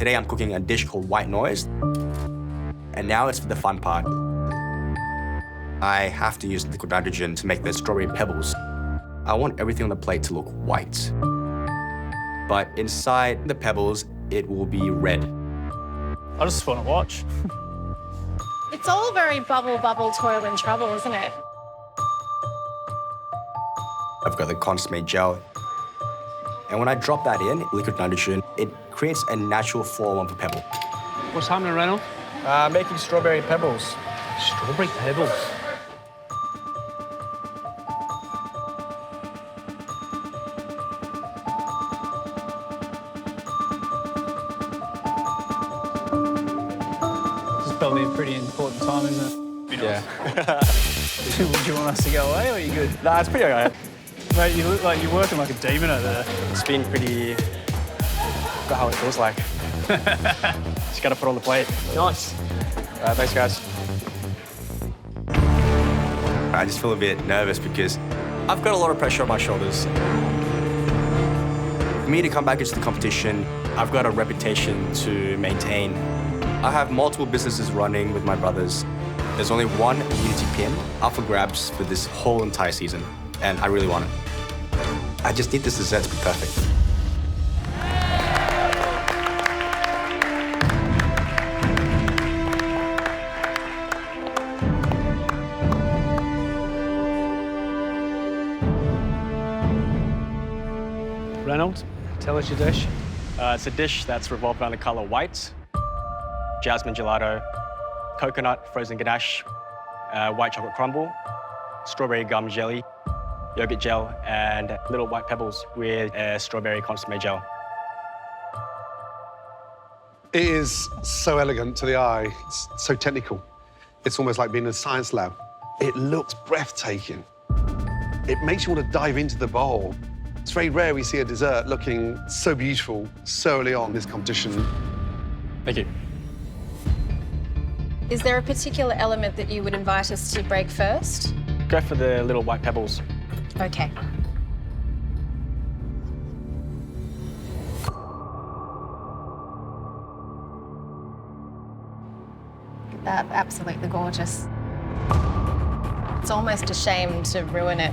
Today I'm cooking a dish called white noise. And now it's for the fun part. I have to use liquid nitrogen to make the strawberry pebbles. I want everything on the plate to look white. But inside the pebbles, it will be red. I just want to watch. It's all very bubble, bubble, toil and trouble, isn't it? I've got the consommé gel. And when I drop that in, liquid nitrogen, it creates a natural form of a pebble. What's happening, Reynold? Making strawberry pebbles. Strawberry pebbles. This is probably a pretty important time, isn't it? Yeah. Would you want us to go away, or are you good? Nah, it's pretty alright. Mate, you look like you're working like a demon over there. It's been pretty... Got how it feels like. Just gotta put on the plate. Nice. Thanks, guys. I just feel a bit nervous because I've got a lot of pressure on my shoulders. For me to come back into the competition, I've got a reputation to maintain. I have multiple businesses running with my brothers. There's only one Unity pin up for grabs for this whole entire season, and I really want it. I just need this dessert to be perfect. Reynold, tell us your dish. It's a dish that's revolved around the color white, jasmine gelato, coconut frozen ganache, white chocolate crumble, strawberry gum jelly, yogurt gel, and little white pebbles with a strawberry consommé gel. It is so elegant to the eye. It's so technical. It's almost like being in a science lab. It looks breathtaking. It makes you want to dive into the bowl. It's very rare we see a dessert looking so beautiful so early on this competition. Thank you. Is there a particular element that you would invite us to break first? Go for the little white pebbles. Okay. That's absolutely gorgeous. It's almost a shame to ruin it.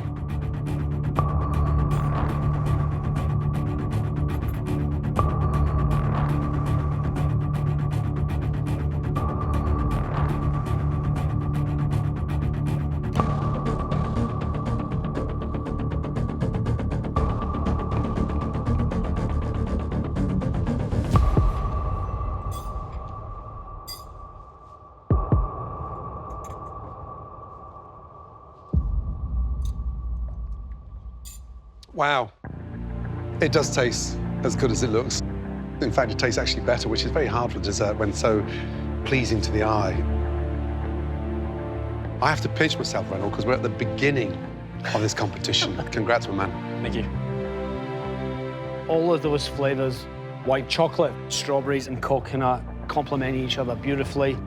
Wow. It does taste as good as it looks. In fact, it tastes actually better, which is very hard for dessert when so pleasing to the eye. I have to pinch myself, Reynold, because we're at the beginning of this competition. Congrats, my man. Thank you. All of those flavors, white chocolate, strawberries, and coconut, complement each other beautifully.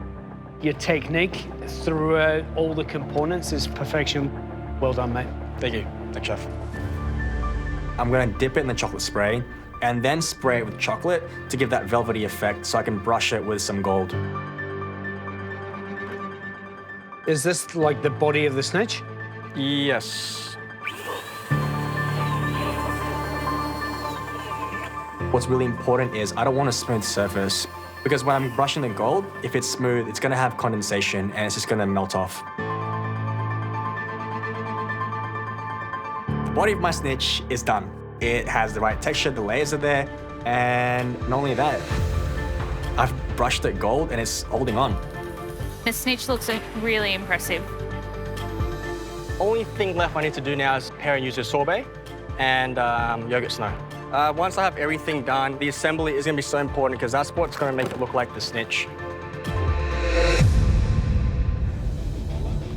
Your technique throughout all the components is perfection. Well done, mate. Thank you. Thanks, chef. I'm gonna dip it in the chocolate spray and then spray it with chocolate to give that velvety effect so I can brush it with some gold. Is this like the body of the snitch? Yes. What's really important is I don't want a smooth surface because when I'm brushing the gold, if it's smooth, it's gonna have condensation and it's just gonna melt off. The body of my snitch is done. It has the right texture, the layers are there, and not only that, I've brushed it gold and it's holding on. The snitch looks really impressive. Only thing left I need to do now is pair and user sorbet and yogurt snow. Once I have everything done, the assembly is gonna be so important because that's what's gonna make it look like the snitch.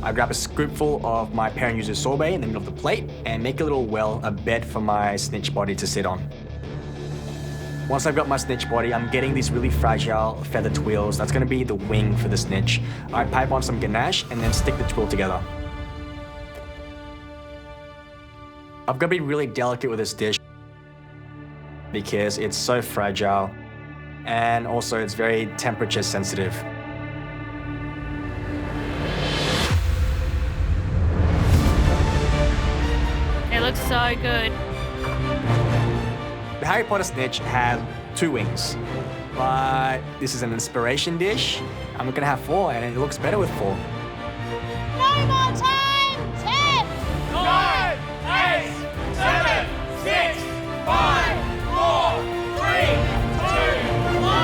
I grab a scoopful of my pair and user sorbet in the middle of the plate and make a little well, a bed for my snitch body to sit on. Once I've got my snitch body, I'm getting these really fragile feather twills. That's gonna be the wing for the snitch. I pipe on some ganache and then stick the twill together. I've got to be really delicate with this dish because it's so fragile. and also it's very temperature sensitive. It looks so good. The Harry Potter snitch had 2 wings, but this is an inspiration dish. I'm gonna have 4, and it looks better with 4. No more time! 10! 9, 8, 7, 6, 5, 4, 3, 2, 1.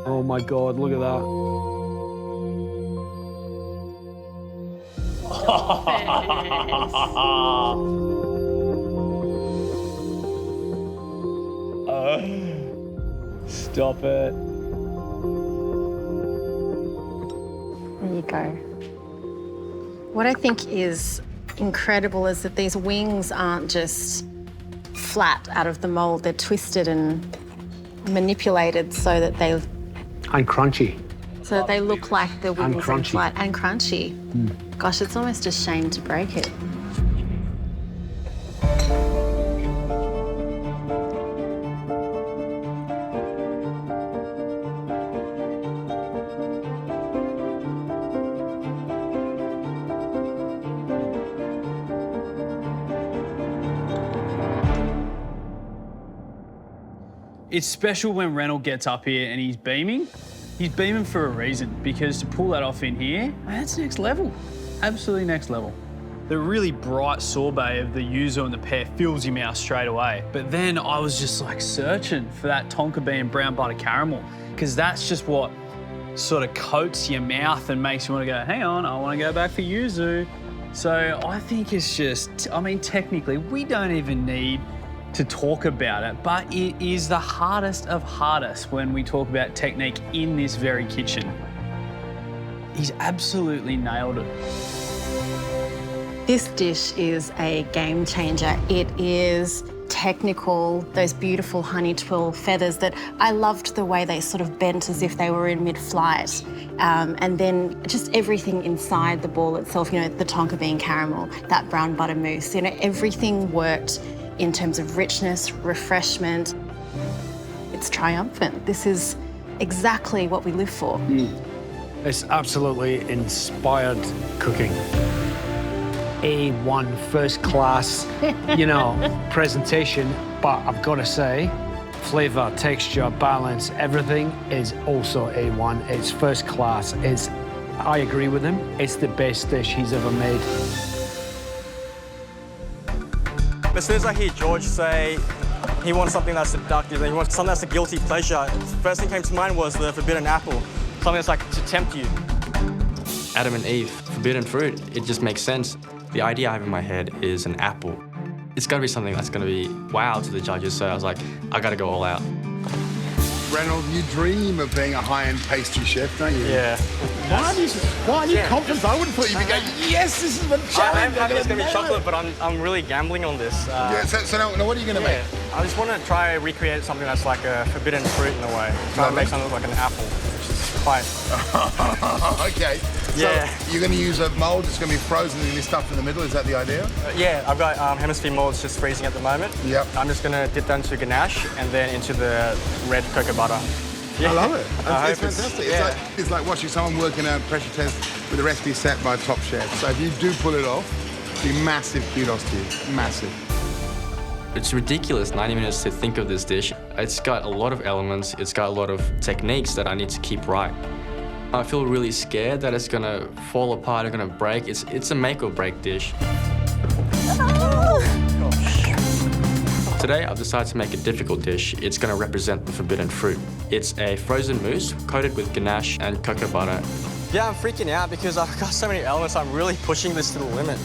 Oh my God, look at that. Stop it. There you go. What I think is incredible is that these wings aren't just flat out of the mold, they're twisted and manipulated so that they crunchy. look like the wings in crunchy. flight and crunchy. Gosh, it's almost a shame to break it. It's special when Reynold gets up here and he's beaming. He's beaming for a reason, because to pull that off in here, that's next level. Absolutely next level. The really bright sorbet of the yuzu and the pear fills your mouth straight away. But then I was just like searching for that tonka bean brown butter caramel, because that's just what sort of coats your mouth and makes you want to go, hang on, I want to go back for yuzu. So I think it's just, I mean, technically, we don't even need to talk about it, but it is the hardest of hardest when we talk about technique in this very kitchen. He's absolutely nailed it. This dish is a game changer. It is technical, those beautiful honey twill feathers that I loved the way they sort of bent as if they were in mid-flight. And then just everything inside the ball itself, you know, the tonka bean caramel, that brown butter mousse, you know, everything worked in terms of richness, refreshment. It's triumphant. This is exactly what we live for. It's absolutely inspired cooking. A1, first class, you know, presentation. But I've got to say, flavor, texture, balance, everything is also A1. It's first class. I agree with him. It's the best dish he's ever made. As soon as I hear George say he wants something that's seductive and he wants something that's a guilty pleasure, the first thing that came to mind was the forbidden apple, something that's like to tempt you. Adam and Eve, forbidden fruit, it just makes sense. The idea I have in my head is an apple. It's got to be something that's going to be wow to the judges, so I was like, I got to go all out. Reynold, you dream of being a high-end pastry chef, don't you? Yeah. Why are you confident? I would have thought you'd be going, yes, this is the challenge. I think it's going to be chocolate, but I'm really gambling on this. Yeah, so now what are you going to make? I just want to try and recreate something that's like a forbidden fruit in a way. Try and make something look like an apple, which is quite... Okay. Yeah. So you're going to use a mould that's going to be frozen and this stuff in the middle, is that the idea? Yeah, I've got hemisphere molds just freezing at the moment. Yep. I'm just going to dip that into ganache and then into the red cocoa butter. Yeah. I love it. It's fantastic. It's like watching someone working out a pressure test with a recipe set by a top chef. So if you do pull it off, be massive kudos to you. Massive. It's ridiculous, 90 minutes to think of this dish. It's got a lot of elements, it's got a lot of techniques that I need to keep right. I feel really scared that it's gonna fall apart, it's gonna break. It's a make or break dish. To Today, I've decided to make a difficult dish. It's going to represent the forbidden fruit. It's a frozen mousse coated with ganache and cocoa butter. Yeah, I'm freaking out because I've got so many elements. I'm really pushing this to the limit.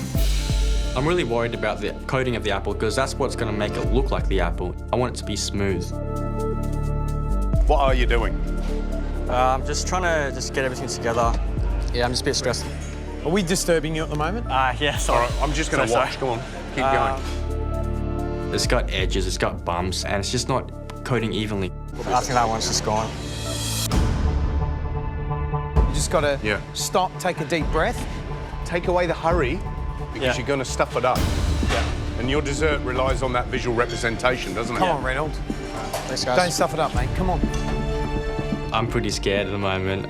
I'm really worried about the coating of the apple because that's what's going to make it look like the apple. I want it to be smooth. What are you doing? I'm just trying to get everything together. Yeah, I'm just a bit stressed. Are we disturbing you at the moment? Yeah, sorry. All right, I'm just going to watch. Come on, keep going. It's got edges, it's got bumps, and it's just not coating evenly. I think that one's just gone. You just got to stop, take a deep breath. Take away the hurry because you're going to stuff it up. Yeah. And your dessert relies on that visual representation, doesn't it? Come on, Reynold. Thanks, guys. Don't stuff it up, mate. Come on. I'm pretty scared at the moment.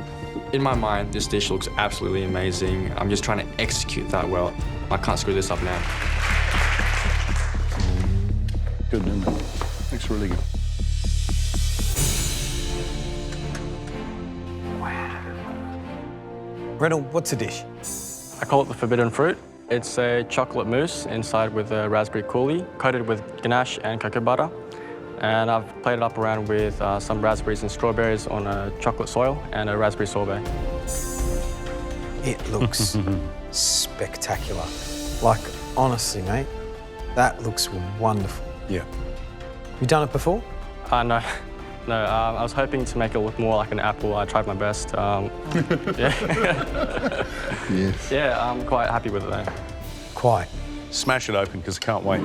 In my mind, this dish looks absolutely amazing. I'm just trying to execute that well. I can't screw this up now. Good, isn't it? Looks really good. Reynold, what's the dish? I call it the forbidden fruit. It's a chocolate mousse inside with a raspberry coulis, coated with ganache and cocoa butter. And I've played it up around with some raspberries and strawberries on a chocolate soil and a raspberry sorbet. It looks spectacular. Like, honestly, mate, that looks wonderful. Yeah. Have you done it before? No. No, I was hoping to make it look more like an apple. I tried my best. Yes. Yeah, I'm quite happy with it, though. Quite. Smash it open because I can't wait.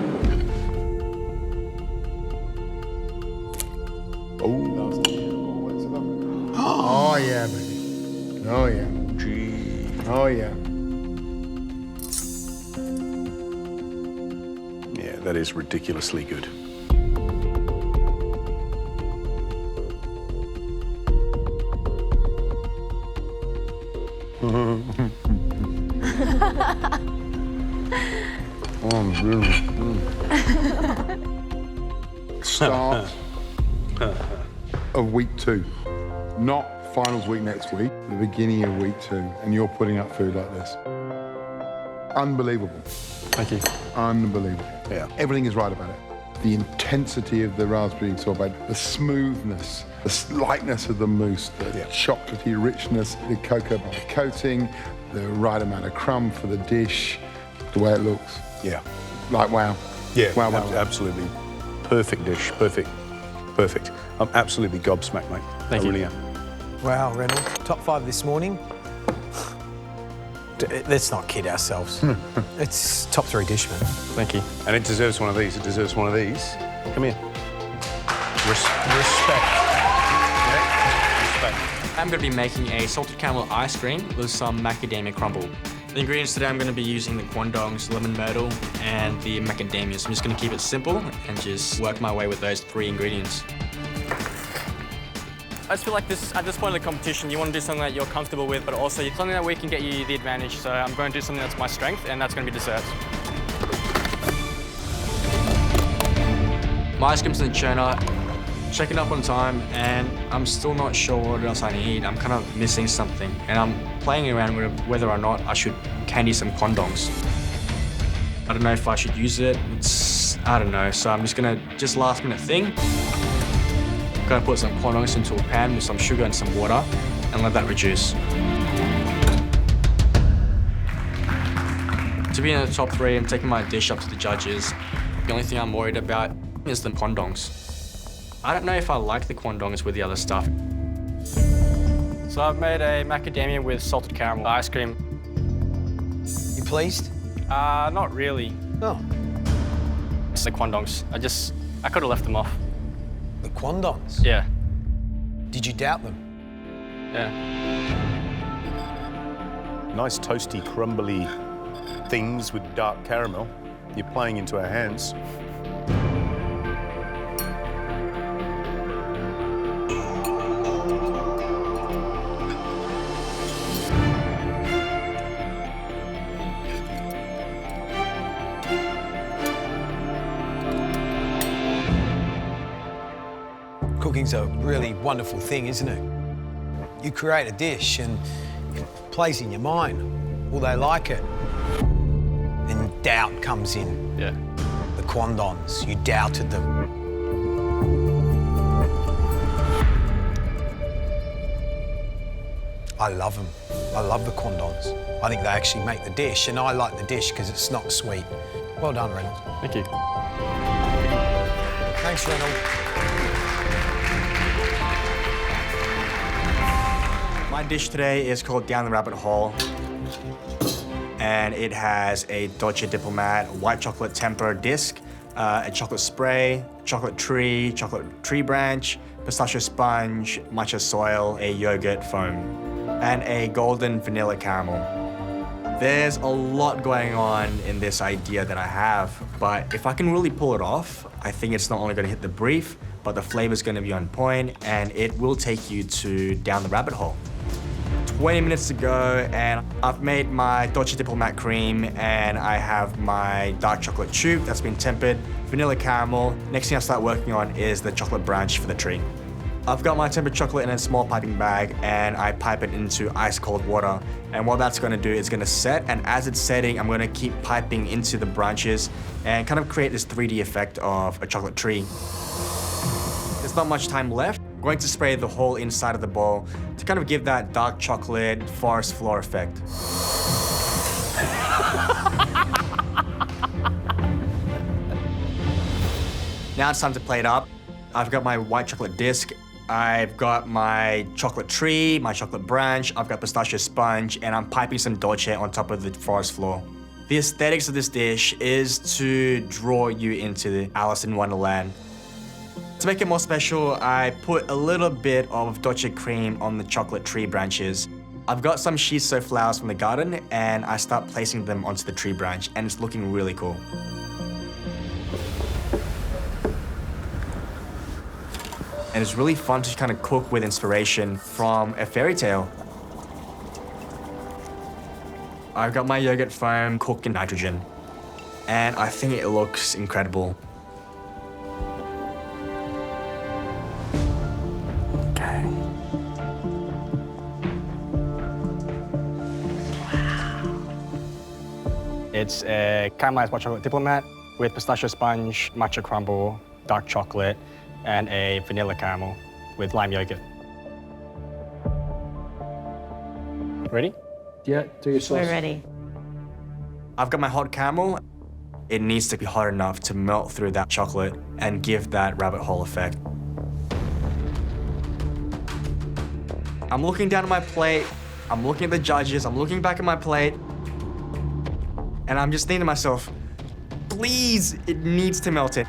Oh, yeah, baby. Oh, yeah. Gee. Oh, yeah. Yeah, that is ridiculously good. Start of week 2, not finals week next week, the beginning of week 2, and you're putting up food like this. Unbelievable. Thank you. Unbelievable. Yeah. Everything is right about it. The intensity of the raspberry sorbet, the smoothness, the lightness of the mousse, the chocolatey richness, the cocoa butter coating, the right amount of crumb for the dish, the way it looks. Yeah. Like, wow. Yeah, Wow, wow, wow. absolutely. Perfect dish, perfect. Perfect. I'm absolutely gobsmacked, mate. Thank I you. really am. Wow, Reynold, top 5 this morning. Let's not kid ourselves. It's top 3 dish, man. Thank you. And it deserves one of these. It deserves one of these. Come here. Respect. Yeah, respect. I'm going to be making a salted caramel ice cream with some macadamia crumble. The ingredients today, I'm going to be using the guandongs, lemon myrtle, and the macadamia. So I'm just going to keep it simple and just work my way with those 3 ingredients. I just feel like at this point of the competition, you want to do something that you're comfortable with, but also something that we can get you the advantage. So I'm going to do something that's my strength, and that's going to be desserts. My ice cream's in the churner, checking up on time, and I'm still not sure what else I need. I'm kind of missing something, and I'm playing around with whether or not I should candy some guandongs. I don't know if I should use it. I don't know. So I'm just gonna last minute thing. Gonna put some guandongs into a pan with some sugar and some water, and let that reduce. To be in the top 3 and taking my dish up to the judges, the only thing I'm worried about is the guandongs. I don't know if I like the guandongs with the other stuff. So I've made a macadamia with salted caramel ice cream. You pleased? Not really. No. It's the guandongs. I could have left them off. The guandongs? Yeah. Did you doubt them? Yeah. Nice toasty, crumbly things with dark caramel. You're playing into our hands. Cooking's a really wonderful thing, isn't it? You create a dish and it plays in your mind. Will they like it? Then doubt comes in. Yeah. The quandons. You doubted them. I love them. I love the quandons. I think they actually make the dish, and I like the dish because it's not sweet. Well done, Reynold. Thank you. Thanks, Reynold. My dish today is called Down the Rabbit Hole. And it has a Dolce Diplomat white chocolate temper disc, a chocolate spray, chocolate tree branch, pistachio sponge, matcha soil, a yogurt foam, and a golden vanilla caramel. There's a lot going on in this idea that I have, but if I can really pull it off, I think it's not only gonna hit the brief, but the flavor's gonna be on point, and it will take you to down the rabbit hole. 20 minutes to go, and I've made my Dolce Diplomat cream, and I have my dark chocolate tube that's been tempered, vanilla caramel. Next thing I start working on is the chocolate branch for the tree. I've got my tempered chocolate in a small piping bag, and I pipe it into ice cold water. And what that's gonna do is gonna set, and as it's setting, I'm gonna keep piping into the branches and kind of create this 3D effect of a chocolate tree. There's not much time left. I'm going to spray the whole inside of the bowl to kind of give that dark chocolate forest floor effect. Now it's time to plate up. I've got my white chocolate disc, I've got my chocolate tree, my chocolate branch, I've got pistachio sponge, and I'm piping some dolce on top of the forest floor. The aesthetics of this dish is to draw you into the Alice in Wonderland. To make it more special, I put a little bit of dolce cream on the chocolate tree branches. I've got some shiso flowers from the garden, and I start placing them onto the tree branch, and it's looking really cool. And it's really fun to kind of cook with inspiration from a fairy tale. I've got my yogurt foam cooked in nitrogen, and I think it looks incredible. Okay. It's a caramelized white chocolate diplomat with pistachio sponge, matcha crumble, dark chocolate, and a vanilla caramel with lime yogurt. Ready? Yeah, do your sauce. We're ready. I've got my hot caramel. It needs to be hot enough to melt through that chocolate and give that rabbit hole effect. I'm looking down at my plate, I'm looking at the judges, I'm looking back at my plate, and I'm just thinking to myself, please, it needs to melt it.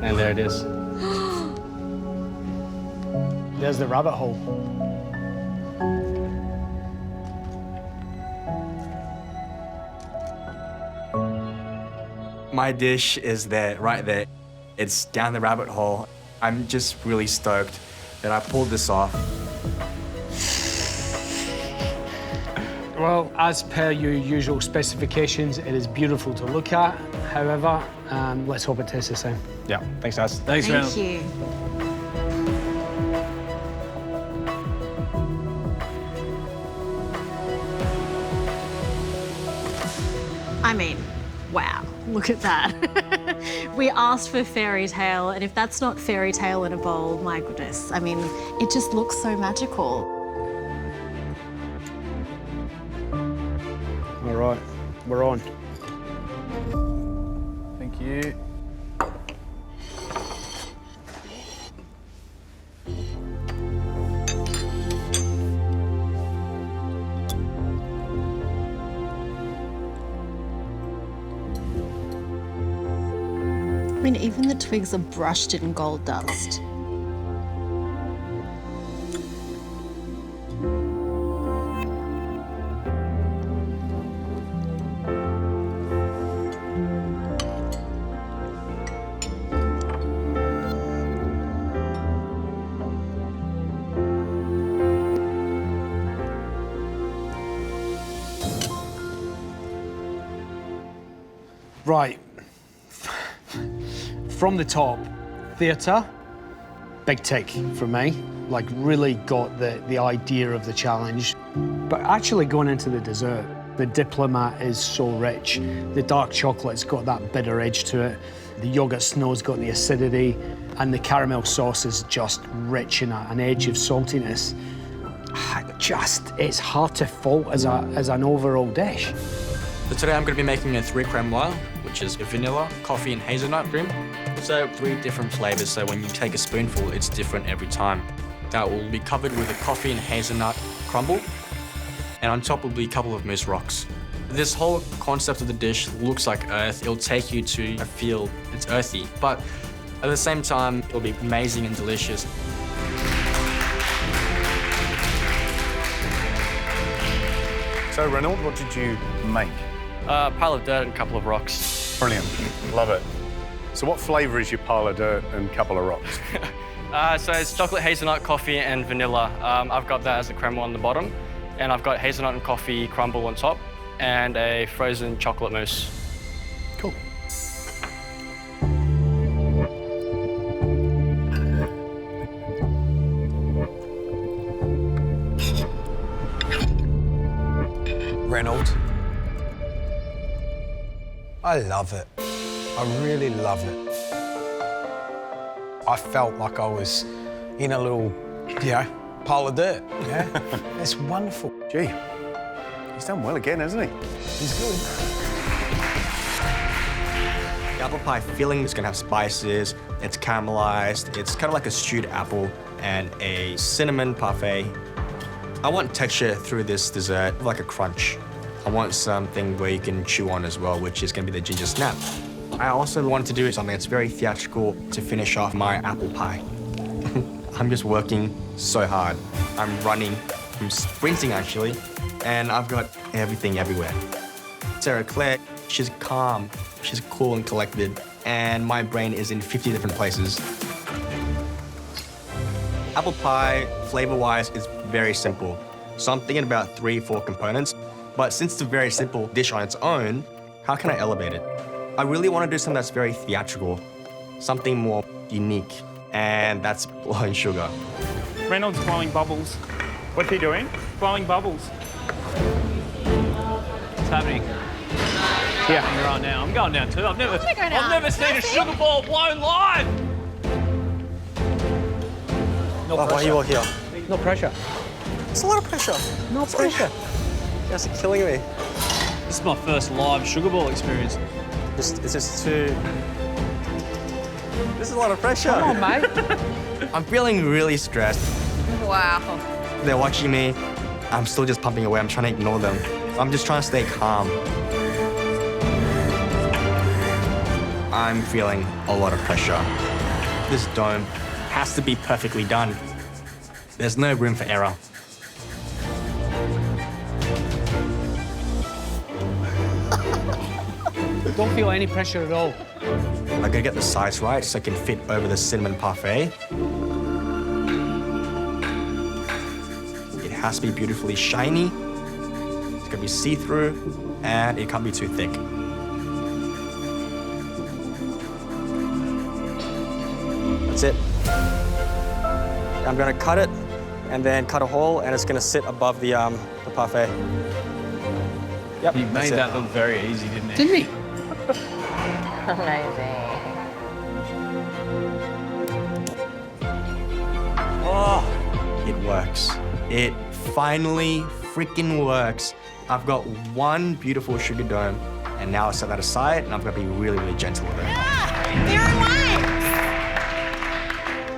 And there it is. There's the rabbit hole. My dish is there, right there. It's down the rabbit hole. I'm just really stoked that I pulled this off. Well, as per your usual specifications, it is beautiful to look at. However, let's hope it tastes the same. Yeah, thanks guys. Thanks, Thank Reynold. you. I mean, wow, look at that. We asked for fairy tale, and if that's not fairy tale in a bowl, my goodness. I mean, it just looks so magical. All right, we're on. Thank you. I mean, even the twigs are brushed in gold dust. Right. From the top, theatre, big tick for me. Like, really got the idea of the challenge. But actually going into the dessert, the diplomat is so rich. The dark chocolate's got that bitter edge to it. The yogurt snow's got the acidity, and the caramel sauce is just rich in an edge of saltiness. It's hard to fault as an overall dish. So today I'm going to be making a 3 creme noir, which is vanilla, coffee, and hazelnut cream. So 3 different flavors, so when you take a spoonful, it's different every time. That will be covered with a coffee and hazelnut crumble, and on top will be a couple of mousse rocks. This whole concept of the dish looks like earth. It'll take you to a feel it's earthy, but at the same time, it'll be amazing and delicious. So, Reynold, what did you make? A pile of dirt and a couple of rocks. Brilliant. Love it. So what flavour is your pile of dirt and couple of rocks? So it's chocolate, hazelnut, coffee, and vanilla. I've got that as the creme on the bottom, and I've got hazelnut and coffee crumble on top, and a frozen chocolate mousse. Cool. Reynold. I love it. I really love it. I felt like I was in a little, pile of dirt, yeah? It's wonderful. Gee, he's done well again, hasn't he? He's good. The apple pie filling is going to have spices, it's caramelized, it's kind of like a stewed apple and a cinnamon parfait. I want texture through this dessert, like a crunch. I want something where you can chew on as well, which is going to be the ginger snap. I also wanted to do something that's very theatrical to finish off my apple pie. I'm just working so hard. I'm running, I'm sprinting actually, and I've got everything everywhere. Sarah Claire, she's calm, she's cool and collected, and my brain is in 50 different places. Apple pie, flavor-wise, is very simple. So I'm thinking about 3-4 components, but since it's a very simple dish on its own, how can I elevate it? I really want to do something that's very theatrical, something more unique, and that's blowing sugar. Reynolds blowing bubbles. What's he doing? Blowing bubbles. What's happening? Yeah. Happening right now. I'm going down too. I've never seen a sugar ball blown live. Why are you all here? No pressure. It's a lot of pressure. No pressure. You guys are killing me. This is my first live sugar ball experience. It's just too... This is a lot of pressure. Come on, mate. I'm feeling really stressed. Wow. They're watching me. I'm still just pumping away. I'm trying to ignore them. I'm just trying to stay calm. I'm feeling a lot of pressure. This dome has to be perfectly done. There's no room for error. Don't feel any pressure at all. I gotta get the size right so I can fit over the cinnamon parfait. It has to be beautifully shiny. It's gonna be see-through, and it can't be too thick. That's it. I'm gonna cut it, and then cut a hole, and it's gonna sit above the parfait. Yep, He made that look very easy, didn't he? Didn't he? Amazing. Oh, it works. It finally freaking works. I've got one beautiful sugar dome, and now I set that aside, and I'm gonna be really, really gentle with it. They're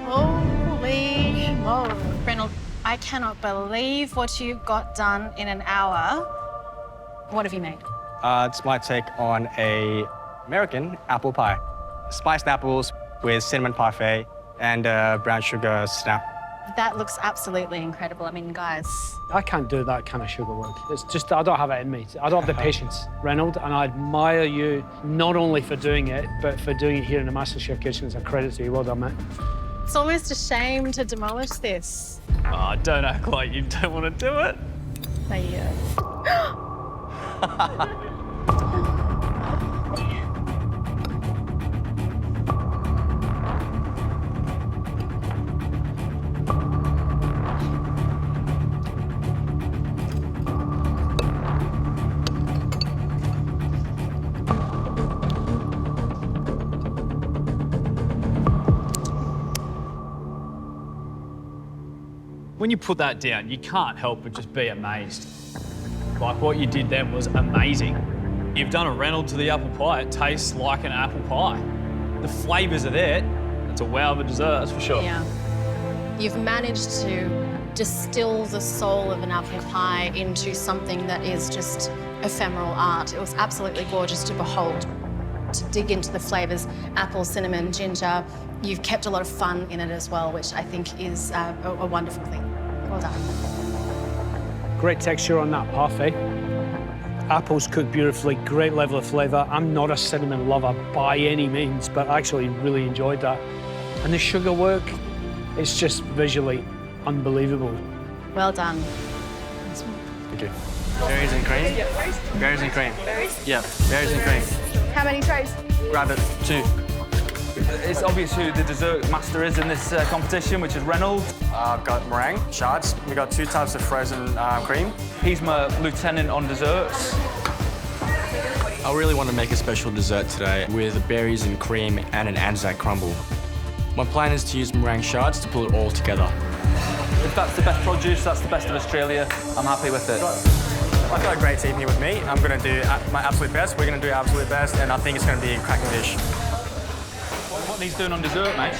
Holy moly. Reynold, I cannot believe what you've got done in an hour. What have you made? It's my take on a American apple pie. Spiced apples with cinnamon parfait and brown sugar snap. That looks absolutely incredible. I mean, guys. I can't do that kind of sugar work. It's just, I don't have it in me. I don't have the patience, Reynold, and I admire you not only for doing it, but for doing it here in the MasterChef kitchen. It's a credit to you. Well done, mate. It's almost a shame to demolish this. Oh, don't act like you don't want to do it. When you put that down, you can't help but just be amazed. Like, what you did then was amazing. You've done a Reynold to the apple pie. It tastes like an apple pie. The flavours are there. It's a wow of a dessert, that's for sure. Yeah. You've managed to distill the soul of an apple pie into something that is just ephemeral art. It was absolutely gorgeous to behold, to dig into the flavours, apple, cinnamon, ginger. You've kept a lot of fun in it as well, which I think is a wonderful thing. Well done. Great texture on that parfait. Apples cooked beautifully, great level of flavour. I'm not a cinnamon lover by any means, but I actually really enjoyed that. And the sugar work, it's just visually unbelievable. Well done. Thank you. Berries and cream. Berries and cream. Yeah, berries and cream. How many trays? Grab it. 2. It's obvious who the dessert master is in this competition, which is Reynold. I've got meringue, shards. We've got 2 types of frozen cream. He's my lieutenant on desserts. I really want to make a special dessert today with berries and cream and an Anzac crumble. My plan is to use meringue shards to pull it all together. If that's the best produce, that's the best of Australia, I'm happy with it. I've got a great team here with me. I'm going to do my absolute best. We're going to do our absolute best, and I think it's going to be a cracking dish. What he's doing on dessert, mate?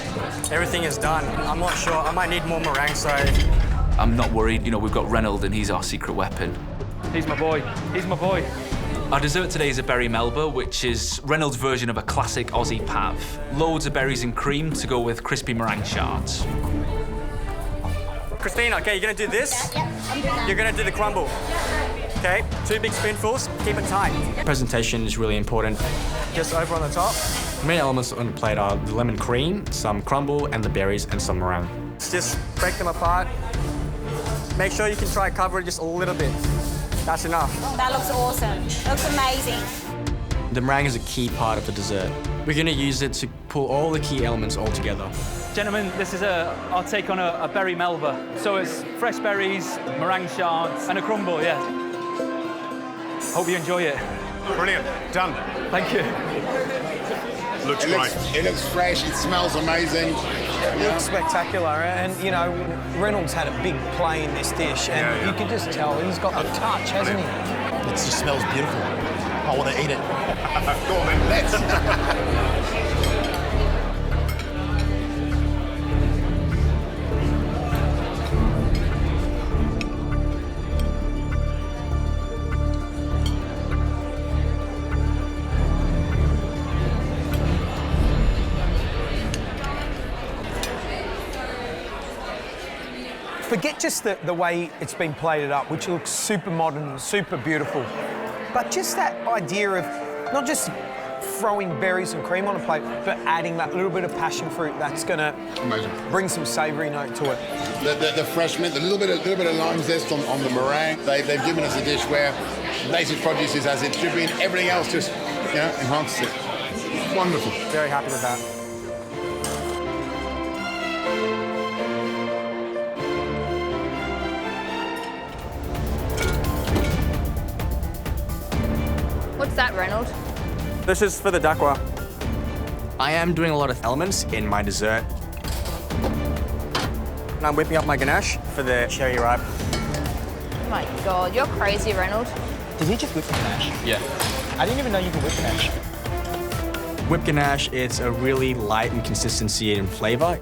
Everything is done. I'm not sure. I might need more meringue, so... I'm not worried. You know, we've got Reynold, and he's our secret weapon. He's my boy. He's my boy. Our dessert today is a berry melba, which is Reynold's version of a classic Aussie pav. Loads of berries and cream to go with crispy meringue shards. Christina, okay, you're going to do this. You're going to do the crumble. Okay, 2 big spoonfuls. Keep it tight. Presentation is really important. Just over on the top. The main elements on the plate are the lemon cream, some crumble, and the berries, and some meringue. Just break them apart. Make sure you can try cover it just a little bit. That's enough. That looks awesome. Looks amazing. The meringue is a key part of the dessert. We're going to use it to pull all the key elements all together. Gentlemen, this is our take on a berry melba. So it's fresh berries, meringue shards, and a crumble, yeah. Hope you enjoy it. Brilliant. Done. Thank you. Looks great. It looks fresh. It smells amazing. It looks spectacular, and you know, Reynolds had a big play in this dish, and you can just tell he's got the touch, hasn't he? It just smells beautiful. I want to eat it. Go on, then. Let's. Forget just the way it's been plated up, which looks super modern, super beautiful, but just that idea of not just throwing berries and cream on a plate, but adding that little bit of passion fruit that's going to bring some savoury note to it. The fresh mint, a little bit of lime zest on the meringue. They've given us a dish where native produce is as it should be, and everything else just enhances it. Wonderful. Very happy with that. What's that, Reynold? This is for the dakwa. I am doing a lot of elements in my dessert. And I'm whipping up my ganache for the cherry ripe. Oh my God, you're crazy, Reynold. Did he just whip ganache? Yeah. I didn't even know you could whip ganache. Whipped ganache, it's a really light in consistency and flavor.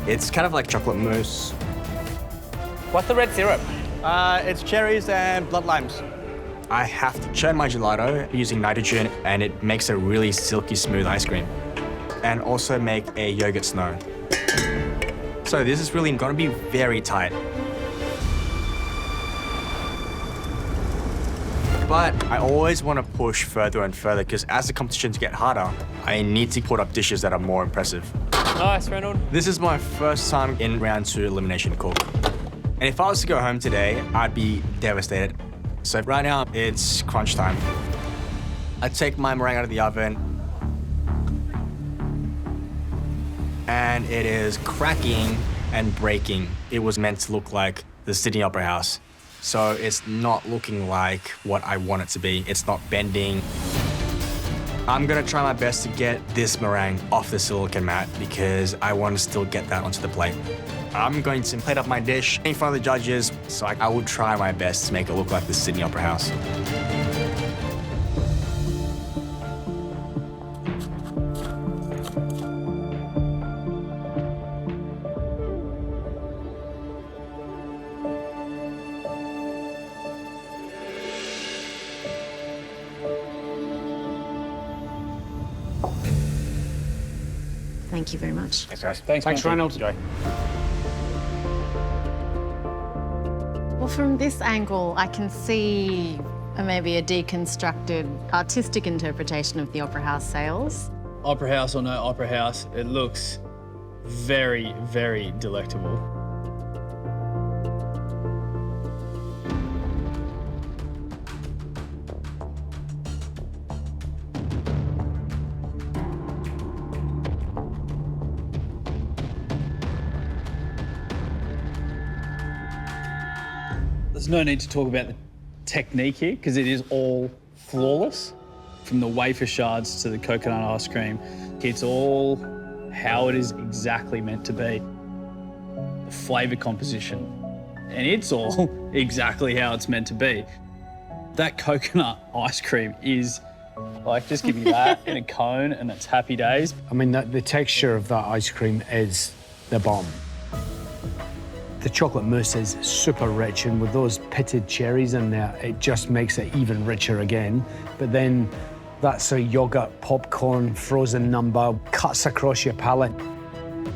It's kind of like chocolate mousse. What's the red syrup? It's cherries and blood limes. I have to churn my gelato using nitrogen, and it makes a really silky smooth ice cream. And also make a yogurt snow. So this is really gonna be very tight. But I always want to push further and further, because as the competitions get harder, I need to put up dishes that are more impressive. Nice, Reynold. This is my first time in round 2 elimination cook. And if I was to go home today, I'd be devastated. So right now, it's crunch time. I take my meringue out of the oven, and it is cracking and breaking. It was meant to look like the Sydney Opera House. So it's not looking like what I want it to be. It's not bending. I'm gonna try my best to get this meringue off the silicone mat because I want to still get that onto the plate. I'm going to plate up my dish in front of the judges, so I will try my best to make it look like the Sydney Opera House. Thank you very much. Thanks, guys. Thanks, Reynold. Enjoy. Well, from this angle, I can see maybe a deconstructed artistic interpretation of the Opera House sales. Opera House or no Opera House, it looks very, very delectable. There's no need to talk about the technique here because it is all flawless. From the wafer shards to the coconut ice cream, it's all how it is exactly meant to be. The flavour composition, and it's all exactly how it's meant to be. That coconut ice cream is like, just give me that in a cone and it's happy days. I mean, the texture of that ice cream is the bomb. The chocolate mousse is super rich, and with those pitted cherries in there, it just makes it even richer again. But then that sort of yogurt, popcorn, frozen number cuts across your palate.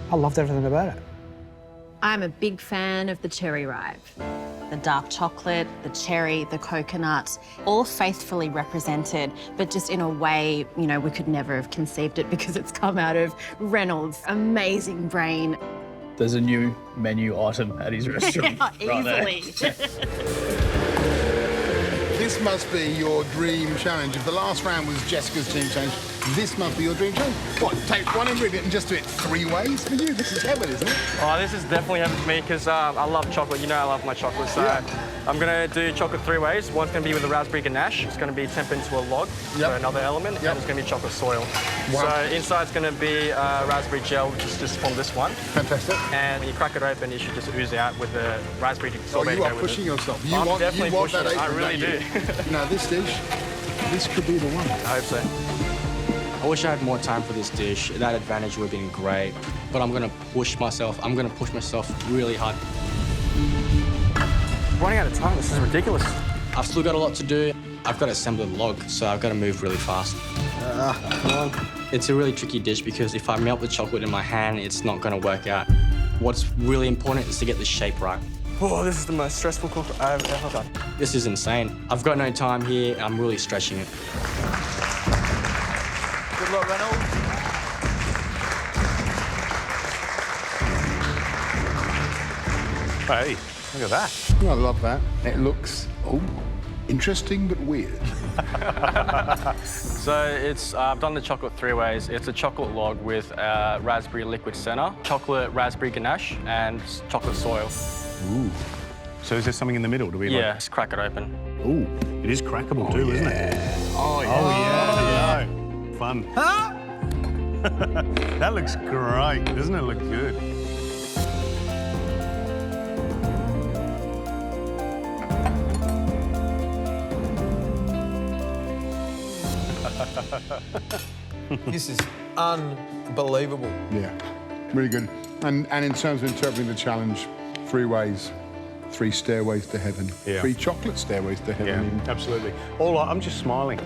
I loved everything about it. I'm a big fan of the cherry ripe. The dark chocolate, the cherry, the coconut, all faithfully represented, but just in a way, you know, we could never have conceived it because it's come out of Reynolds' amazing brain. There's a new menu item at his restaurant. Yeah, easily. This must be your dream challenge. If the last round was Jessica's dream challenge, this must be your dream challenge. What, take one ingredient and just do it 3 ways for you? This is heaven, isn't it? Oh, this is definitely heaven for me because I love chocolate. You know I love my chocolate, so I'm going to do chocolate 3 ways. One's going to be with a raspberry ganache. It's going to be tempered into a log for another element, and it's going to be chocolate soil. Wow. So inside's going to be raspberry gel, which is just from this one. Fantastic. And when you crack it open, it should just ooze out with the raspberry sorbet. You are pushing yourself. You I'm want definitely pushing that it. I really do. Now, this dish, this could be the one. I hope so. I wish I had more time for this dish. That advantage would have been great. But I'm gonna push myself. I'm gonna push myself really hard. Running out of time, this is ridiculous. I've still got a lot to do. I've got to assemble the log, so I've got to move really fast. Come on. It's a really tricky dish because if I melt the chocolate in my hand, it's not gonna work out. What's really important is to get the shape right. Oh, this is the most stressful cook I've ever done. This is insane. I've got no time here, and I'm really stretching it. Good luck, Reynold. Hey, look at that. I love that. It looks, interesting but weird. So it's, I've done the chocolate 3 ways. It's a chocolate log with raspberry liquid center, chocolate raspberry ganache, and chocolate soil. Ooh. So is there something in the middle? Do we Yeah, just crack it open. Ooh, it is crackable too, isn't it? Oh, yeah. Oh, yeah. Fun. That looks great. Doesn't it look good? This is unbelievable. Yeah, really good. And in terms of interpreting the challenge, 3 ways, 3 stairways to heaven, 3 chocolate stairways to heaven. Yeah, absolutely. I'm just smiling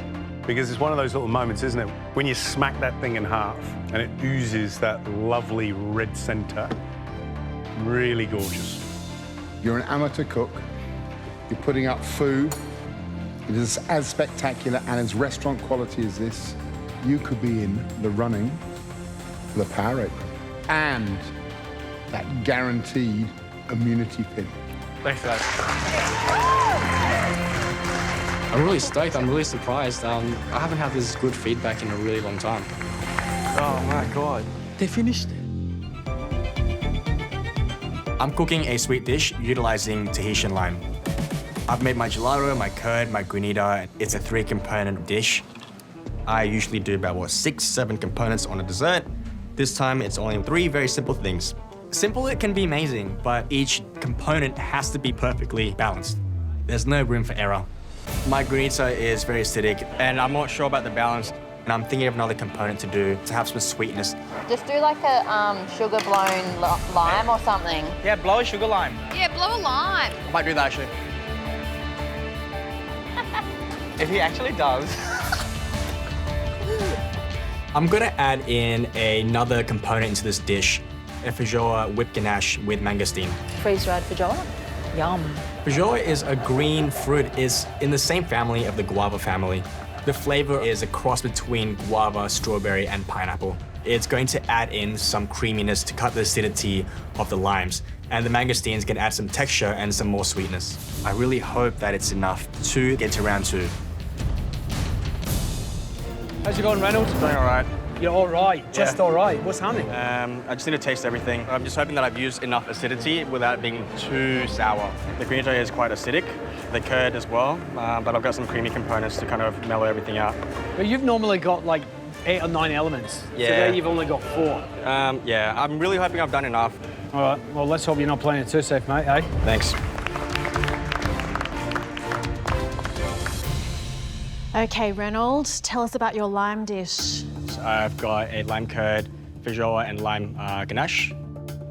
because it's one of those little moments, isn't it? When you smack that thing in half and it oozes that lovely red center. Really gorgeous. You're an amateur cook. You're putting up food. It is as spectacular and as restaurant quality as this. You could be in the running for the Power Apron and that guaranteed immunity pin. Thanks, guys. I'm really stoked. I'm really surprised. I haven't had this good feedback in a really long time. Oh, my God. They finished it. I'm cooking a sweet dish utilizing Tahitian lime. I've made my gelato, my curd, my granita. It's a 3-component dish. I usually do about, 6, 7 components on a dessert. This time, it's only 3 very simple things. Simple, it can be amazing, but each component has to be perfectly balanced. There's no room for error. My granita is very acidic, and I'm not sure about the balance, and I'm thinking of another component to do to have some sweetness. Just do like a sugar blown lime or something. Yeah, blow a sugar lime. Yeah, blow a lime. I might do that actually. If he actually does. I'm gonna add in another component into this dish, a feijoa whipped ganache with mangosteen. Freeze-dried feijoa? Yum. Feijoa is a green fruit. It's in the same family of the guava family. The flavor is a cross between guava, strawberry, and pineapple. It's going to add in some creaminess to cut the acidity of the limes. And the mangosteens can add some texture and some more sweetness. I really hope that it's enough to get to round 2. How's it going, Reynold? Doing all right. You're all right, just all right. What's happening? I just need to taste everything. I'm just hoping that I've used enough acidity without it being too sour. The granita is quite acidic, the curd as well, but I've got some creamy components to kind of mellow everything out. But you've normally got like 8 or 9 elements. Yeah. Today you've only got 4. Yeah, I'm really hoping I've done enough. All right, well, let's hope you're not playing it too safe, mate, eh? Thanks. Okay, Reynold, tell us about your lime dish. So I've got a lime curd, feijoa, and lime ganache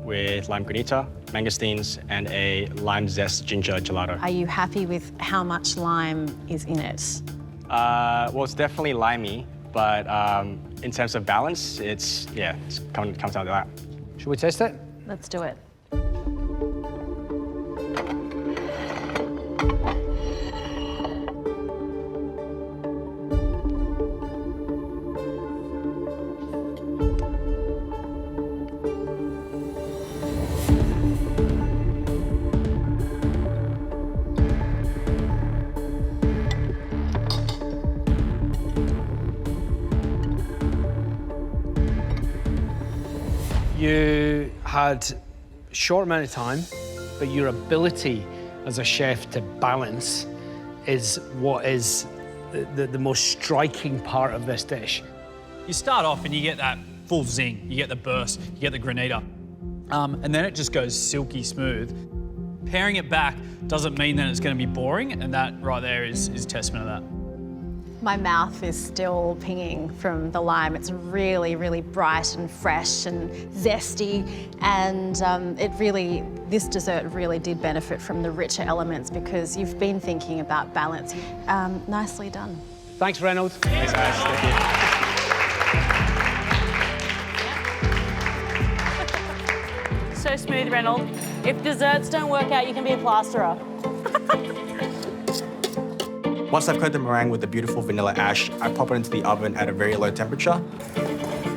with lime granita, mangosteens, and a lime zest ginger gelato. Are you happy with how much lime is in it? Well, it's definitely limey, but in terms of balance, it comes down to that. Should we taste it? Let's do it. You had a short amount of time, but your ability as a chef to balance is what is the most striking part of this dish. You start off and you get that full zing, you get the burst, you get the granita, and then it just goes silky smooth. Pairing it back doesn't mean that it's going to be boring, and that right there is testament of that. My mouth is still pinging from the lime. It's really, really bright and fresh and zesty. And this dessert really did benefit from the richer elements because you've been thinking about balance. Nicely done. Thanks, Reynold. Thanks, guys. Thank you. So smooth, Reynold. If desserts don't work out, you can be a plasterer. Once I've coated the meringue with the beautiful vanilla ash, I pop it into the oven at a very low temperature.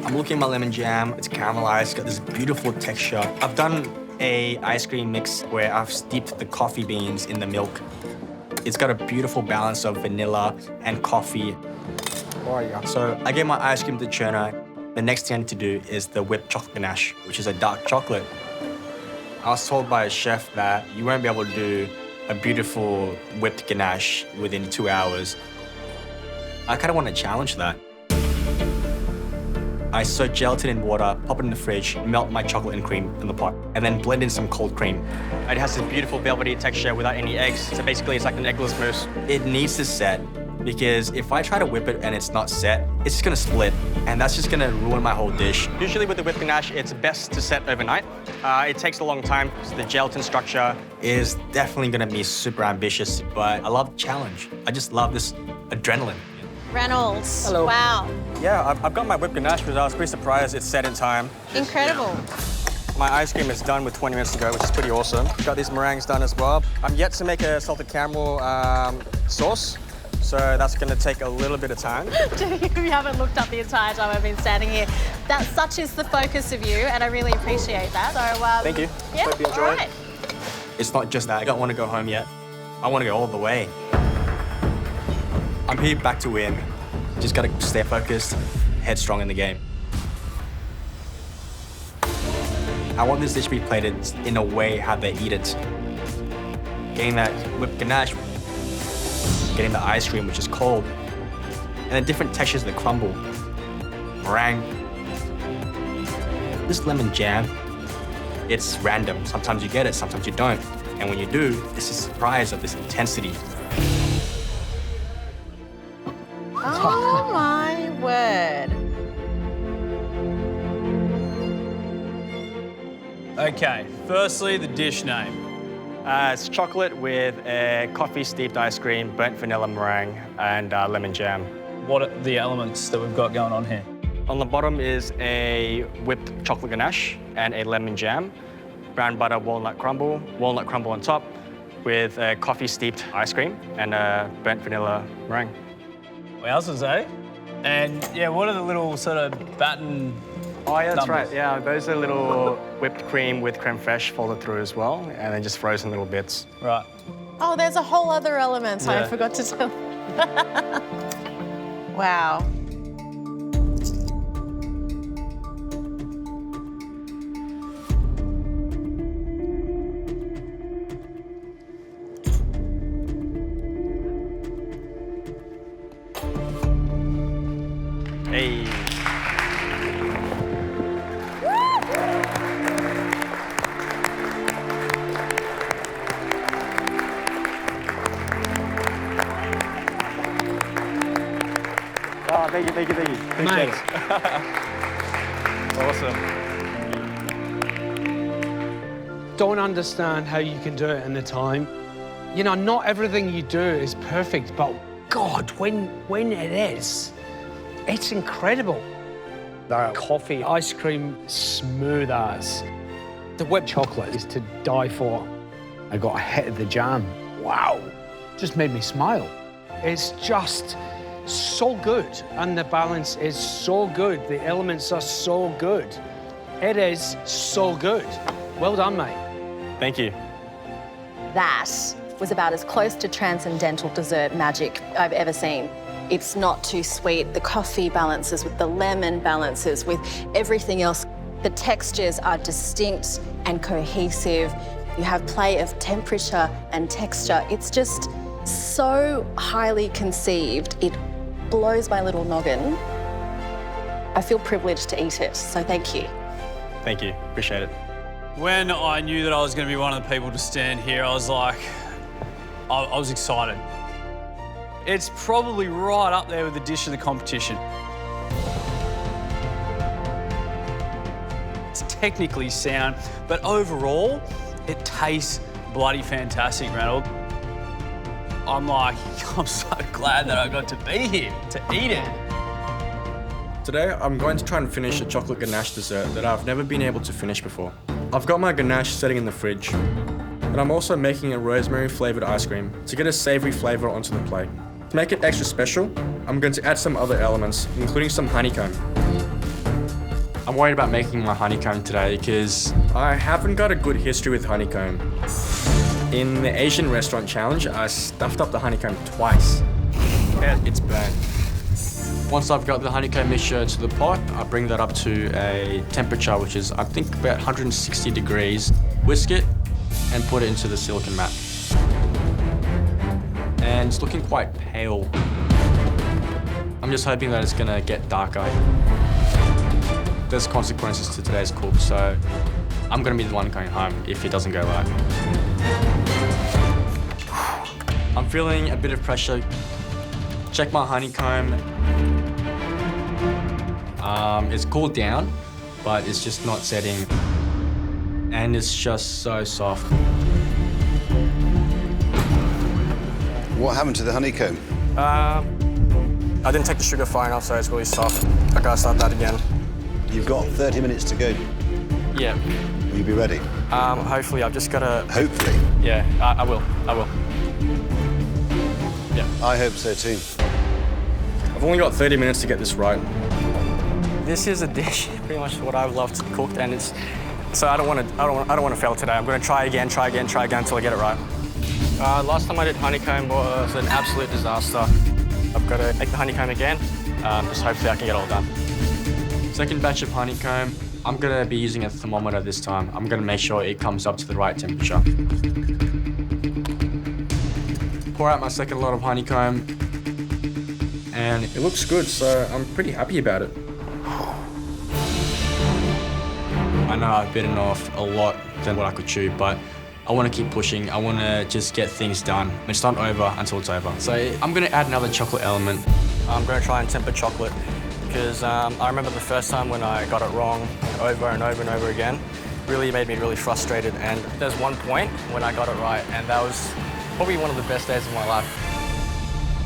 I'm looking at my lemon jam. It's caramelized, got this beautiful texture. I've done a ice cream mix where I've steeped the coffee beans in the milk. It's got a beautiful balance of vanilla and coffee. So I get my ice cream to the churner. The next thing I need to do is the whipped chocolate ganache, which is a dark chocolate. I was told by a chef that you won't be able to do a beautiful whipped ganache within 2 hours. I kind of want to challenge that. I soak gelatin in water, pop it in the fridge, melt my chocolate and cream in the pot, and then blend in some cold cream. It has this beautiful velvety texture without any eggs, so basically it's like an eggless mousse. It needs to set, because if I try to whip it and it's not set, it's just gonna split, and that's just gonna ruin my whole dish. Usually with the whipped ganache, it's best to set overnight. It takes a long time, so the gelatin structure is definitely gonna be super ambitious, but I love the challenge. I just love this adrenaline. Reynold. Hello. Wow. Yeah, I've got my whipped ganache, but I was pretty surprised it's set in time. Incredible. My ice cream is done with 20 minutes ago, which is pretty awesome. Got these meringues done as well. I'm yet to make a salted caramel sauce, so that's going to take a little bit of time. You haven't looked up the entire time I've been standing here. Such is the focus of you, and I really appreciate that. So, thank you. Yeah, hope you enjoy all right. It's not just that I don't want to go home yet. I want to go all the way. I'm here back to win. Just got to stay focused, headstrong in the game. I want this dish to be plated in a way how they eat it. Getting that whipped ganache, getting the ice cream, which is cold, and the different textures of the crumble, meringue. This lemon jam, it's random. Sometimes you get it, sometimes you don't. And when you do, it's a surprise of this intensity. Oh my word. Okay, firstly, the dish name. It's chocolate with a coffee-steeped ice cream, burnt vanilla meringue, and lemon jam. What are the elements that we've got going on here? On the bottom is a whipped chocolate ganache and a lemon jam, brown butter walnut crumble on top, with a coffee-steeped ice cream and a burnt vanilla meringue. Wowzers, eh? And yeah, what are the little sort of batten? Oh yeah, that's numbers? right. Yeah, those are little whipped cream with creme fraiche folded through as well, and then just frozen little bits. Right. Oh, there's a whole other element I Yeah. forgot to tell. Wow. Hey. Oh, thank you. Appreciate Mate. it. Awesome. Don't understand how you can do it in the time. You know, not everything you do is perfect, but God, when it is, it's incredible. The coffee, ice cream, smooth as. The whipped chocolate is to die for. I got a hit of the jam. Wow. Just made me smile. It's just so good, and the balance is so good. The elements are so good. It is so good. Well done, mate. Thank you. That was about as close to transcendental dessert magic I've ever seen. It's not too sweet. The coffee balances with the lemon balances with everything else. The textures are distinct and cohesive. You have play of temperature and texture. It's just so highly conceived. It blows my little noggin. I feel privileged to eat it, so thank you. Thank you. Appreciate it. When I knew that I was going to be one of the people to stand here, I was like, I was excited. It's probably right up there with the dish of the competition. It's technically sound, but overall, it tastes bloody fantastic, Reynold. I'm so glad that I got to be here to eat it. Today, I'm going to try and finish a chocolate ganache dessert that I've never been able to finish before. I've got my ganache setting in the fridge, but I'm also making a rosemary flavored ice cream to get a savory flavor onto the plate. To make it extra special, I'm going to add some other elements, including some honeycomb. I'm worried about making my honeycomb today because I haven't got a good history with honeycomb. In the Asian restaurant challenge, I stuffed up the honeycomb twice. It's burnt. Once I've got the honeycomb mixture to the pot, I bring that up to a temperature which is, I think, about 160 degrees. Whisk it and put it into the silicone mat. And it's looking quite pale. I'm just hoping that it's gonna get darker. There's consequences to today's cook, so I'm gonna be the one going home if it doesn't go right. I'm feeling a bit of pressure. Check my honeycomb. It's cooled down, but it's just not setting. And it's just so soft. What happened to the honeycomb? I didn't take the sugar far enough, so it's really soft. I gotta start that again. You've got 30 minutes to go. Yeah. Will you be ready? Hopefully, I've just gotta... Hopefully? Yeah, I will. Yeah. I hope so too. I've only got 30 minutes to get this right. This is a dish, pretty much what I've loved cooked, and it's... So I don't want to fail today. I'm gonna try again until I get it right. Last time I did honeycomb was an absolute disaster. I've got to make the honeycomb again. Just hopefully I can get it all done. Second batch of honeycomb, I'm gonna be using a thermometer this time. I'm gonna make sure it comes up to the right temperature. Pour out my second lot of honeycomb, and it looks good, so I'm pretty happy about it. I know I've bitten off a lot than what I could chew, but I want to keep pushing. I want to just get things done. It's not over until it's over. So I'm going to add another chocolate element. I'm going to try and temper chocolate because I remember the first time when I got it wrong over and over and over again. Really made me really frustrated, and there's one point when I got it right, and that was probably one of the best days of my life.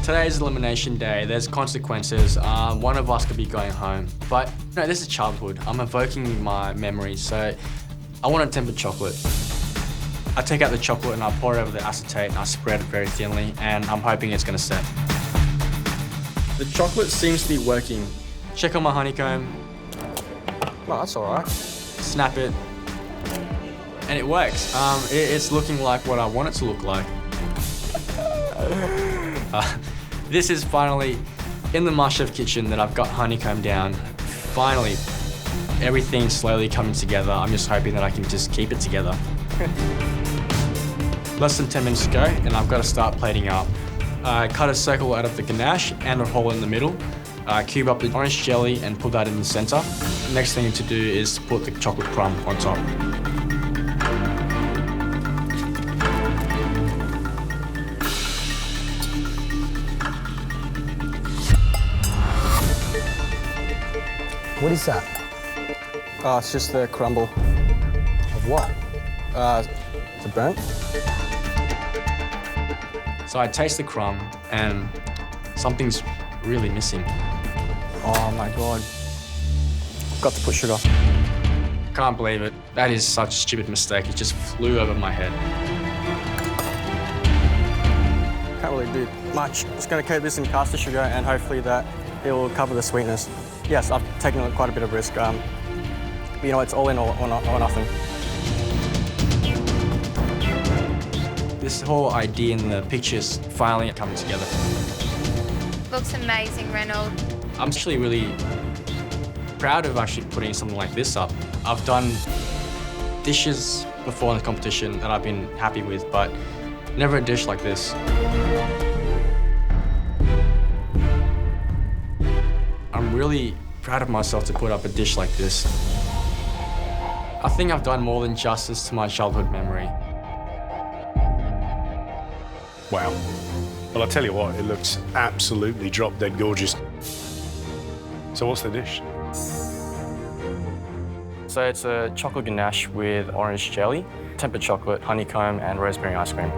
Today's elimination day. There's consequences. One of us could be going home, but no, this is childhood. I'm evoking my memories, so I want a tempered chocolate. I take out the chocolate and I pour it over the acetate and I spread it very thinly, and I'm hoping it's going to set. The chocolate seems to be working. Check on my honeycomb. Well, that's all right. Snap it. And it works. It's looking like what I want it to look like. This is finally in the MasterChef kitchen that I've got honeycomb down. Finally, everything's slowly coming together. I'm just hoping that I can just keep it together. Less than 10 minutes to go, and I've got to start plating up. Cut a circle out of the ganache and a hole in the middle. Cube up the orange jelly and put that in the center. The next thing to do is put the chocolate crumb on top. What is that? It's just the crumble. Of what? The burnt. So I taste the crumb and something's really missing. Oh my God. Got to put sugar. Can't believe it. That is such a stupid mistake. It just flew over my head. Can't really do much. Just gonna coat this in caster sugar and hopefully that it will cover the sweetness. Yes, I've taken quite a bit of risk. But you know, it's all in or nothing. This whole idea in the pictures finally coming together. Looks amazing, Reynold. I'm actually really proud of actually putting something like this up. I've done dishes before in the competition that I've been happy with, but never a dish like this. I'm really proud of myself to put up a dish like this. I think I've done more than justice to my childhood memory. Wow. Well, I'll tell you what, it looks absolutely drop-dead gorgeous. So what's the dish? So it's a chocolate ganache with orange jelly, tempered chocolate, honeycomb, and rosemary ice cream.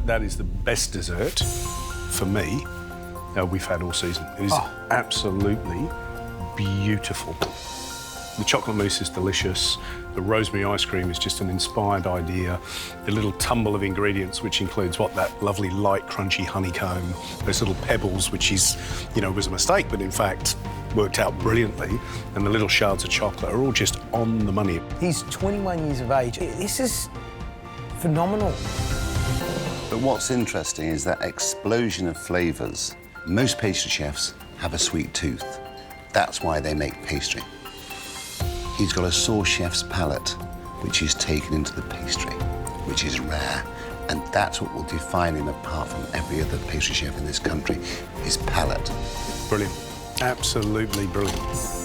That is the best dessert, for me, we've had all season. It is absolutely beautiful. The chocolate mousse is delicious. The rosemary ice cream is just an inspired idea. The little tumble of ingredients, which includes that lovely light, crunchy honeycomb, those little pebbles, which is, was a mistake, but in fact worked out brilliantly. And the little shards of chocolate are all just on the money. He's 21 years of age. This is phenomenal. But what's interesting is that explosion of flavours. Most pastry chefs have a sweet tooth. That's why they make pastry. He's got a sauce chef's palate, which is taken into the pastry, which is rare. And that's what will define him apart from every other pastry chef in this country, his palate. Brilliant. Absolutely brilliant.